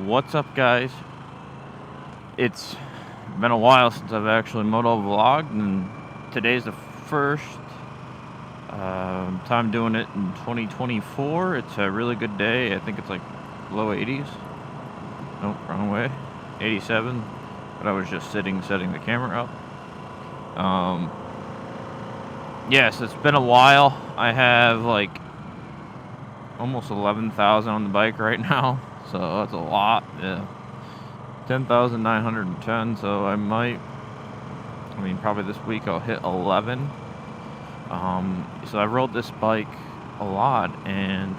What's up, guys? It's been a while since I've actually moto vlogged, and today's the first time doing it in 2024. It's a really good day. I think it's like low 80s. Nope, wrong way. 87. But I was just setting the camera up. Yes, it's been a while. I have like almost 11,000 on the bike right now, so that's a lot. Yeah, 10,910. So probably this week I'll hit 11. So I rode this bike a lot, and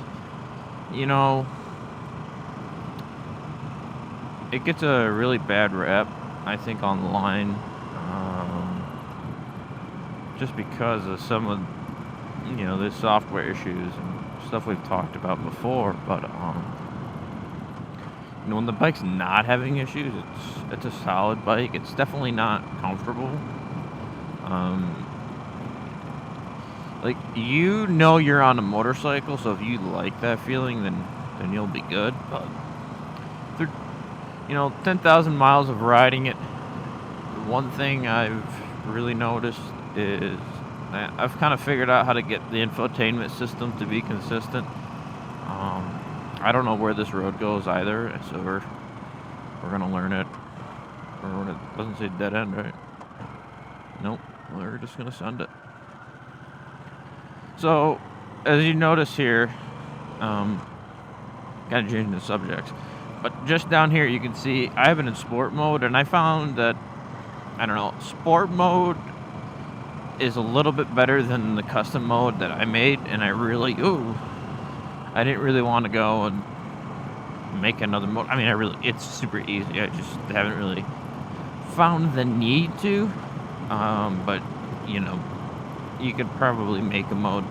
it gets a really bad rep, I think, online, just because of some of the software issues and stuff we've talked about before. But when the bike's not having issues, it's a solid bike. It's definitely not comfortable. You're on a motorcycle, so if you like that feeling, then you'll be good. But 10,000 miles of riding it, one thing I've really noticed is I've kind of figured out how to get the infotainment system to be consistent. I don't know where this road goes either, so we're gonna learn it. Or it doesn't say dead end, right? Nope, we're just gonna send it. So, as you notice here, kind of changing the subjects, but just down here you can see I have it in sport mode, and I found that, sport mode is a little bit better than the custom mode that I made, and I didn't really want to go and make another mode. It's super easy. I just haven't really found the need to, but you could probably make a mode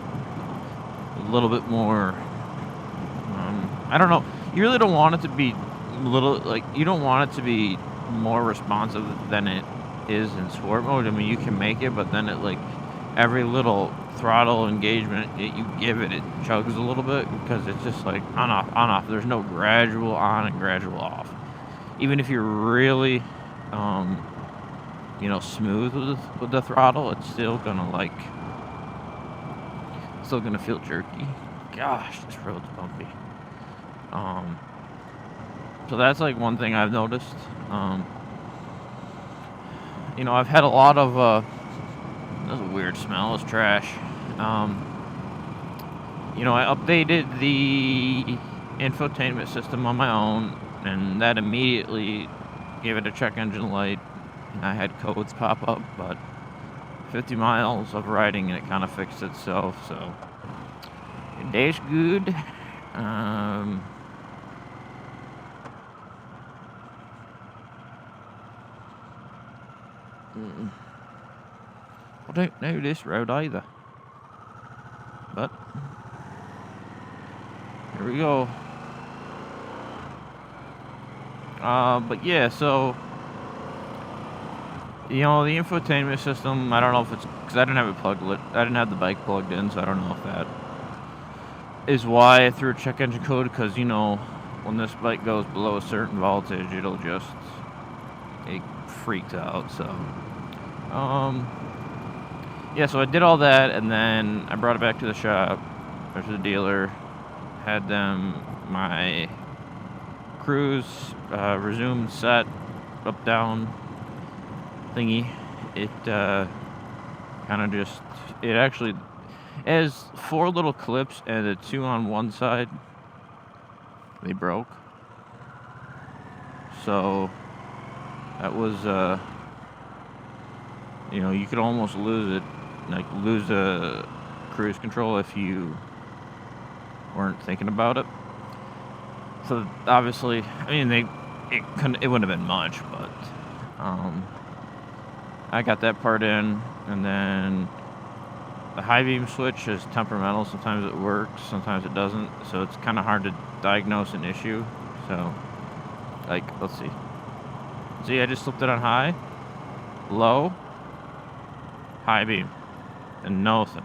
a little bit more, I don't know, you really don't want it to be you don't want it to be more responsive than it is in sport mode. You can make it, but then every little throttle engagement that you give it, it chugs a little bit, because it's just like on off. There's no gradual on and gradual off. Even if you're really smooth with the throttle, it's still gonna feel jerky. Gosh, this road's bumpy. So that's one thing I've noticed. I've had a lot of that's a weird smell. It's trash. I updated the infotainment system on my own, and that immediately gave it a check engine light. I had codes pop up, but 50 miles of riding and it kind of fixed itself, so that's good. I don't know this road either, but here we go. But yeah, so the infotainment system, I don't know if it's because I didn't have it plugged. I didn't have the bike plugged in, so I don't know if that is why I threw a check engine code. Because when this bike goes below a certain voltage, it freaks out. So yeah, so I did all that, and then I brought it back to the shop, or to the dealer, had them my cruise resume set up down thingy. It it actually has 4 little clips, and the 2 on one side, they broke. So that was you could almost lose it, lose the cruise control if you weren't thinking about it. So obviously, it wouldn't have been much, but I got that part in, and then the high beam switch is temperamental. Sometimes it works, sometimes it doesn't. So it's kind of hard to diagnose an issue. So, let's see. See, I just flipped it on high, low, high beam, and nothing.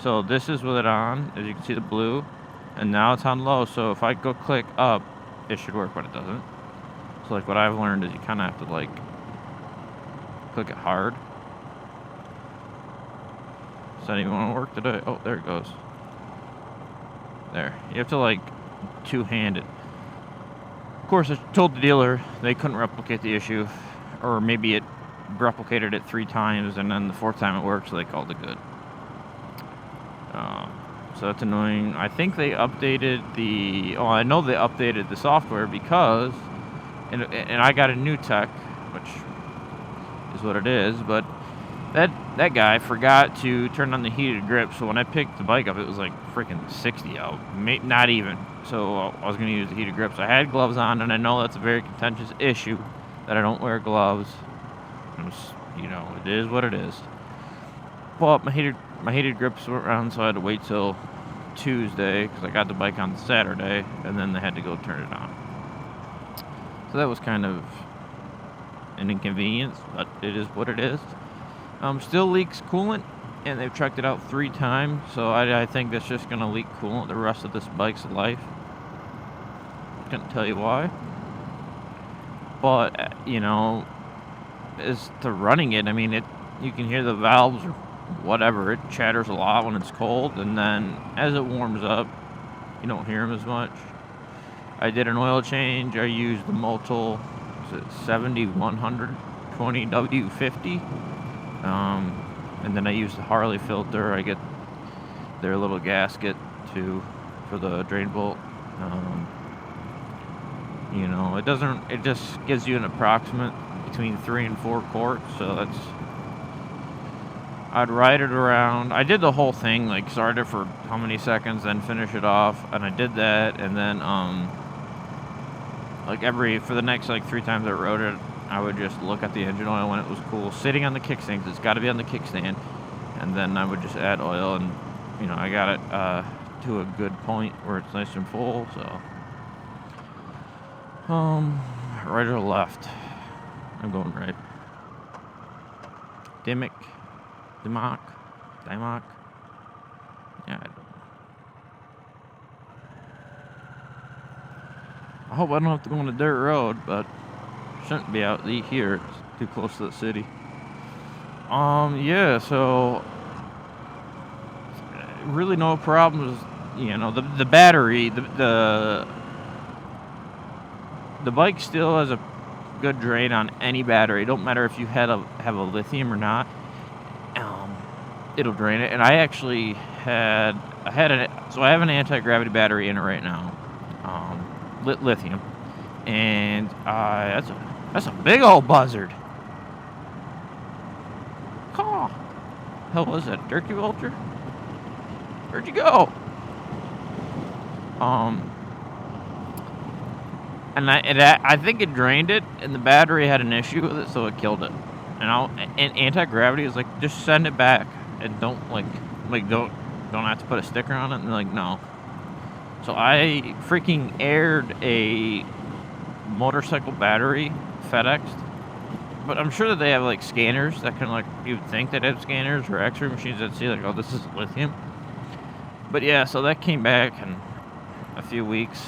So this is with it on, as you can see the blue, and now it's on low. So if I go click up, it should work, but it doesn't. So like what I've learned is you kind of have to like click it hard. Does that even want to work today? Oh, there it goes. There. You have to like two-hand it. Of course, I told the dealer they couldn't replicate the issue, or maybe it replicated it 3 times, and then the 4th time it worked, so they called it good. So that's annoying. I think they updated the... Oh, I know they updated the software because... And I got a new tech, which is what it is, but that guy forgot to turn on the heated grip, so when I picked the bike up, it was like freaking 60 out. Not even. So I was going to use the heated grips. I had gloves on, and I know that's a very contentious issue that I don't wear gloves. You know, it is what it is. But my heated grips weren't around, so I had to wait till Tuesday because I got the bike on Saturday, and then they had to go turn it on. So that was kind of an inconvenience, but it is what it is. Still leaks coolant, and they've checked it out 3 times, so I think that's just going to leak coolant the rest of this bike's life. Couldn't tell you why. But, you know, as to running it, I mean, you can hear the valves or whatever. It chatters a lot when it's cold, and then as it warms up, you don't hear them as much. I did an oil change. I used the Motul 7120 W50. And then I used the Harley filter. I get their little gasket for the drain bolt. You know, it just gives you an approximate between 3 and 4 quarts. So I'd ride it around. I did the whole thing, like started for how many seconds, then finish it off, and I did that, and then for the next like 3 times I rode it, I would just look at the engine oil when it was cool, sitting on the kickstand. It's got to be on the kickstand, and then I would just add oil, and you know, I got it to a good point where it's nice and full. So, right or left? I'm going right. Dimmock. Yeah. I hope I don't have to go on a dirt road, but shouldn't be out here. It's too close to the city. Yeah, so really no problems. You know, the battery, the bike still has a good drain on any battery. It don't matter if you have a lithium or not. It'll drain it. And I actually I have an anti-gravity battery in it right now. Lithium, and that's a big old buzzard. Caw. Hell was that, turkey vulture? Where'd you go? And I think it drained it, and the battery had an issue with it, so it killed it. And anti-gravity is like, just send it back, and don't don't have to put a sticker on it. And they're like, no. So I freaking aired a motorcycle battery, FedExed. But I'm sure that they have like scanners that can, like, you would think they'd have scanners or X-ray machines that see like, oh, this is lithium. But yeah, so that came back in a few weeks.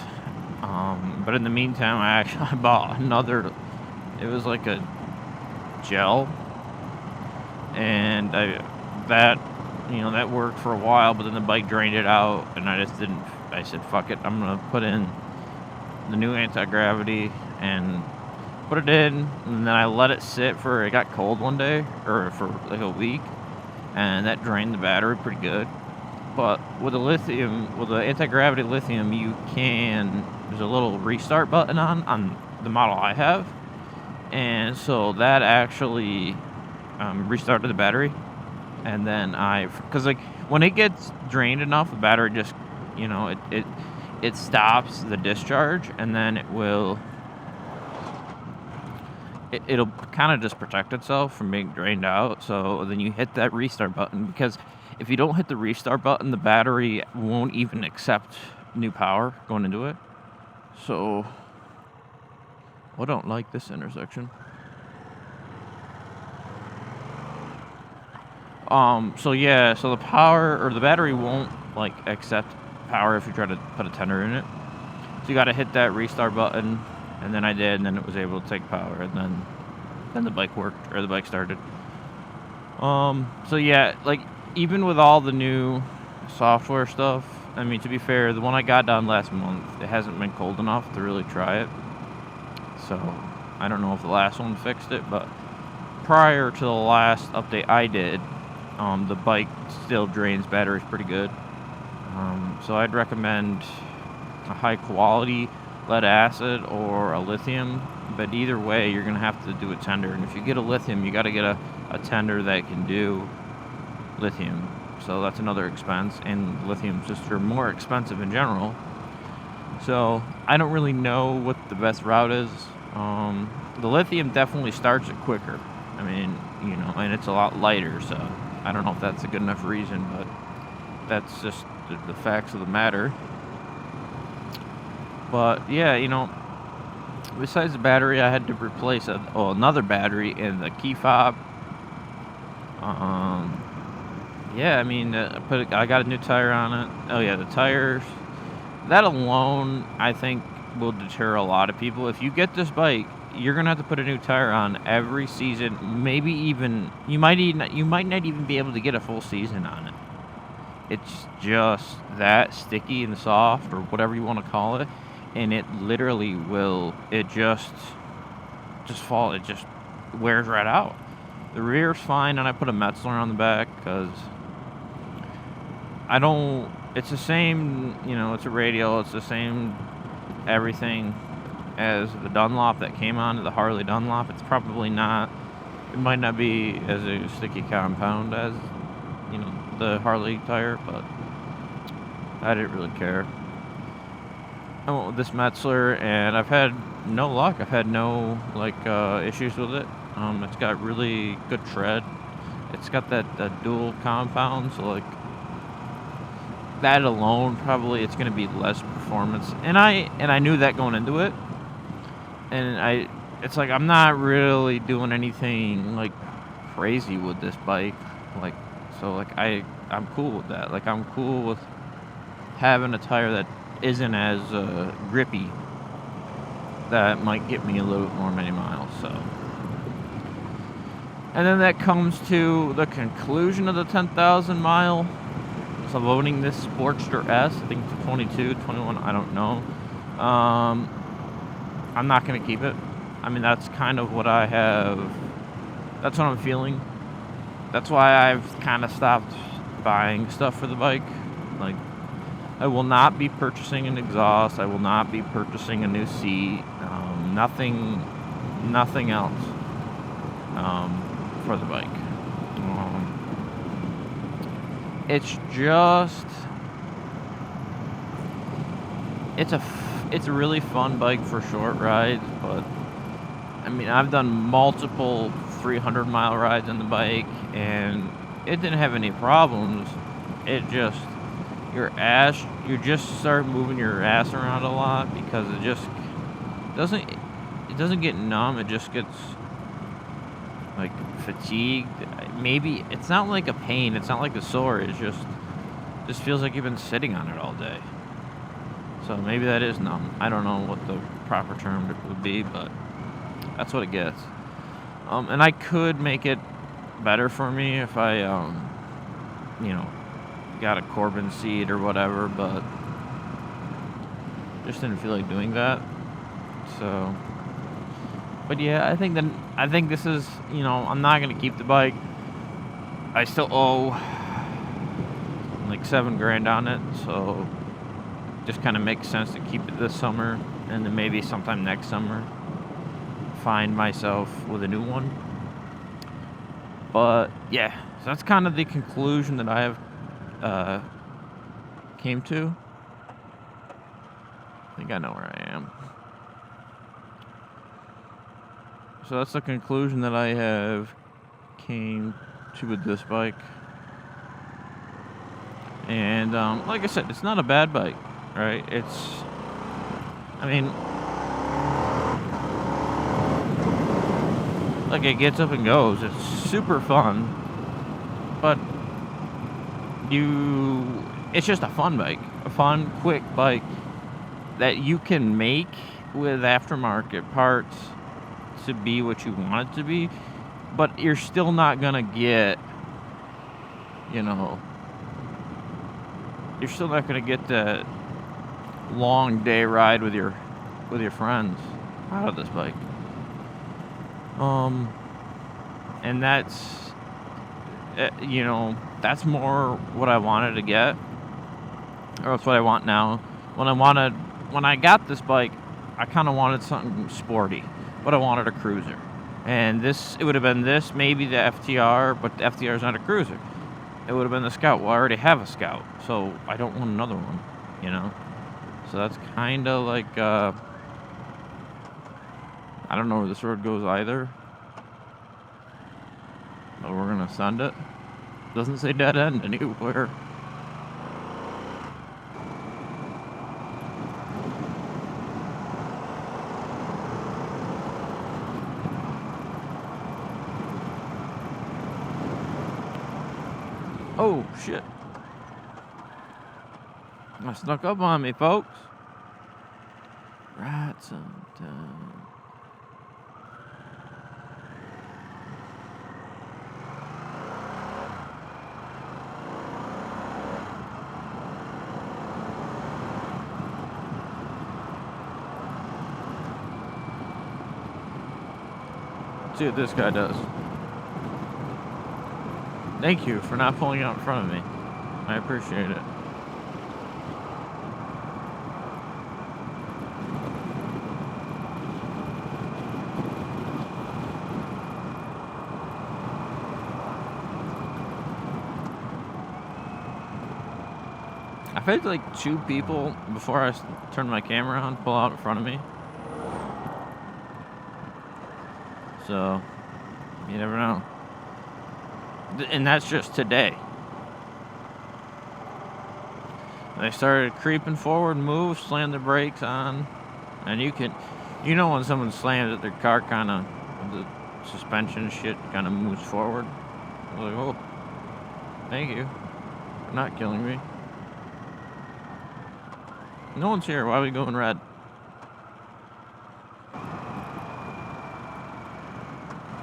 But in the meantime, I bought another. It was like a gel, and that worked for a while. But then the bike drained it out, and I just didn't. I said, fuck it, I'm gonna put in the new anti-gravity and put it in, and then I let it sit it got cold one day, or for like a week, and that drained the battery pretty good. But with the anti-gravity lithium, there's a little restart button on the model I have, and so that actually restarted the battery. And then because like when it gets drained enough, the battery just, you know, it stops the discharge, and then it'll kind of just protect itself from being drained out. So then you hit that restart button, because if you don't hit the restart button, the battery won't even accept new power going into it. So I don't like this intersection. So the power, or the battery won't like accept power if you try to put a tender in it. So you got to hit that restart button, and then I did, and then it was able to take power, and then the bike worked, or the bike started. So yeah, like, even with all the new software stuff, I mean, to be fair, the one I got done last month, it hasn't been cold enough to really try it. So I don't know if the last one fixed it, but prior to the last update I did, the bike still drains batteries pretty good. So I'd recommend a high quality lead acid or a lithium, but either way you're gonna have to do a tender, and if you get a lithium, you got to get a tender that can do lithium. So that's another expense, and lithium's just more expensive in general. So I don't really know what the best route is. The lithium definitely starts it quicker. I mean, and it's a lot lighter, so I don't know if that's a good enough reason, but that's just the facts of the matter. But yeah, besides the battery, I had to replace another battery in the key fob. Yeah, I mean, I got a new tire on it. Oh yeah, the tires. That alone, I think, will deter a lot of people. If you get this bike, you're gonna have to put a new tire on every season. Maybe even you might not even be able to get a full season on it. It's just that sticky and soft, or whatever you want to call it, and it literally will. It just fall. It just wears right out. The rear's fine, and I put a Metzler on the back because I don't. It's the same. It's a radial. It's the same everything as the Dunlop that came on, the Harley Dunlop. It's probably not. It might not be as a sticky compound as the Harley tire, but I didn't really care. I went with this Metzler, and I've had no luck. I've had no issues with it. It's got really good tread. It's got that dual compound, so that alone, probably it's going to be less performance. And I knew that going into it. And it's like I'm not really doing anything crazy with this bike. I'm cool with that. I'm cool with having a tire that isn't as grippy. That might get me a little bit more many miles. So, and then that comes to the conclusion of the 10,000 mile. So I'm owning this Sportster S. I think it's 22, 21. I don't know. I'm not gonna keep it. I mean, that's kind of what I have. That's what I'm feeling. That's why I've kind of stopped buying stuff for the bike. I will not be purchasing an exhaust. I will not be purchasing a new seat. Nothing else for the bike. It's just, it's a really fun bike for short rides, but I mean, I've done multiple 300-mile rides on the bike, and it didn't have any problems. It just, you just start moving your ass around a lot because it just doesn't get numb. It just gets fatigued. Maybe it's not like a pain. It's not like a sore. It just feels like you've been sitting on it all day. So maybe that is numb. I don't know what the proper term would be, but that's what it gets. And I could make it better for me if I, got a Corbin seat or whatever, but just didn't feel like doing that. So, but yeah, I think this is, I'm not gonna keep the bike. I still owe $7,000 on it, so just kind of makes sense to keep it this summer, and then maybe sometime next summer find myself with a new one. But yeah, so that's kind of the conclusion that I have came to. I think I know where I am. So that's the conclusion that I have came to with this bike. And like I said, it's not a bad bike, right? It gets up and goes. It's super fun, but it's just a fun bike, a fun, quick bike that you can make with aftermarket parts to be what you want it to be, but you're still not gonna get, you know, you're still not gonna get that long day ride with your friends out of this bike. And that's that's more what I wanted to get, or that's what I want now. When I got this bike, I kind of wanted something sporty, but I wanted a cruiser. And it would have been this, maybe the FTR, but the FTR is not a cruiser. It would have been the Scout. Well, I already have a Scout, so I don't want another one, So that's kind of like, I don't know where this road goes either. But we're going to send it. Doesn't say dead end anywhere. Oh, shit. I snuck up on me, folks. Right sometime. Let's see what this guy does. Thank you for not pulling out in front of me. I appreciate it. I've had like 2 people before I turned my camera on pull out in front of me. So, you never know. And that's just today. They started creeping forward, move, slam the brakes on, and when someone slams it, their car kind of, the suspension shit kind of moves forward. I'm like, oh, thank you for not killing me. No one's here. Why are we going red?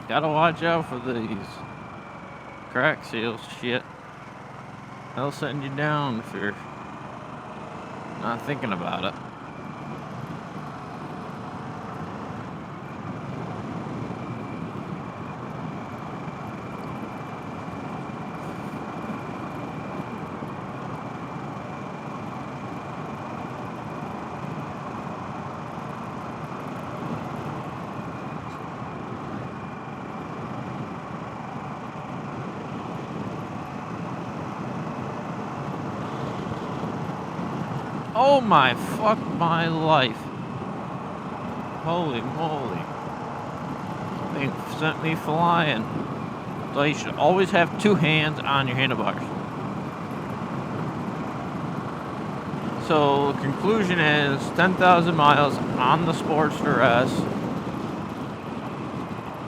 Gotta watch out for these crack seals shit. They'll send you down if you're not thinking about it. Oh my fuck my life. Holy moly. They sent me flying. So you should always have 2 hands on your handlebars. So the conclusion is 10,000 miles on the Sportster S.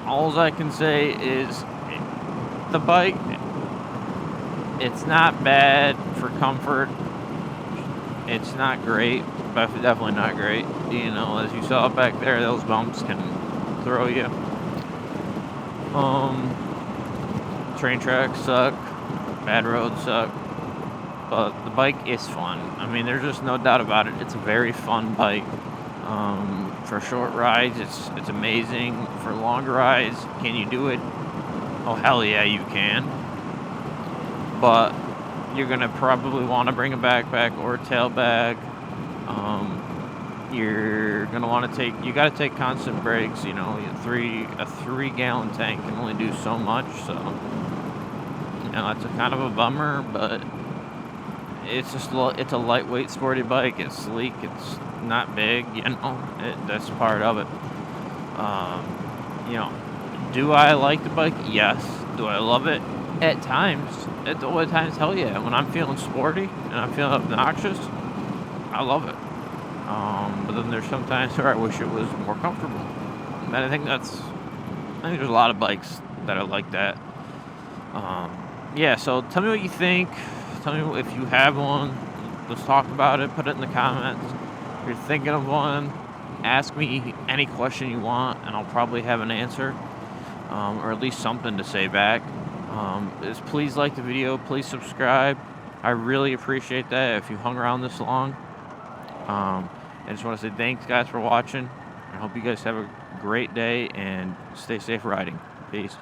All I can say is the bike, it's not bad for comfort. It's not great, but definitely not great. As you saw back there, those bumps can throw you. Train tracks suck. Bad roads suck. But the bike is fun. I mean, there's just no doubt about it. It's a very fun bike. For short rides, it's amazing. For long rides, can you do it? Oh, hell yeah, you can. But you're going to probably want to bring a backpack or a tail bag. You're going to want to you got to take constant breaks. A 3-gallon tank can only do so much. So, it's a kind of a bummer, but it's a lightweight sporty bike. It's sleek. It's not big, that's part of it. Do I like the bike? Yes. Do I love it? At times. At all times, hell yeah. When I'm feeling sporty and I'm feeling obnoxious, I love it. But then there's sometimes where I wish it was more comfortable. And I think there's a lot of bikes that are like that. Yeah, so tell me what you think. Tell me if you have one. Let's talk about it. Put it in the comments. If you're thinking of one, ask me any question you want, and I'll probably have an answer, or at least something to say back. Please like the video, please subscribe. I really appreciate that if you hung around this long. I just want to say thanks, guys, for watching. I hope you guys have a great day and stay safe riding. Peace.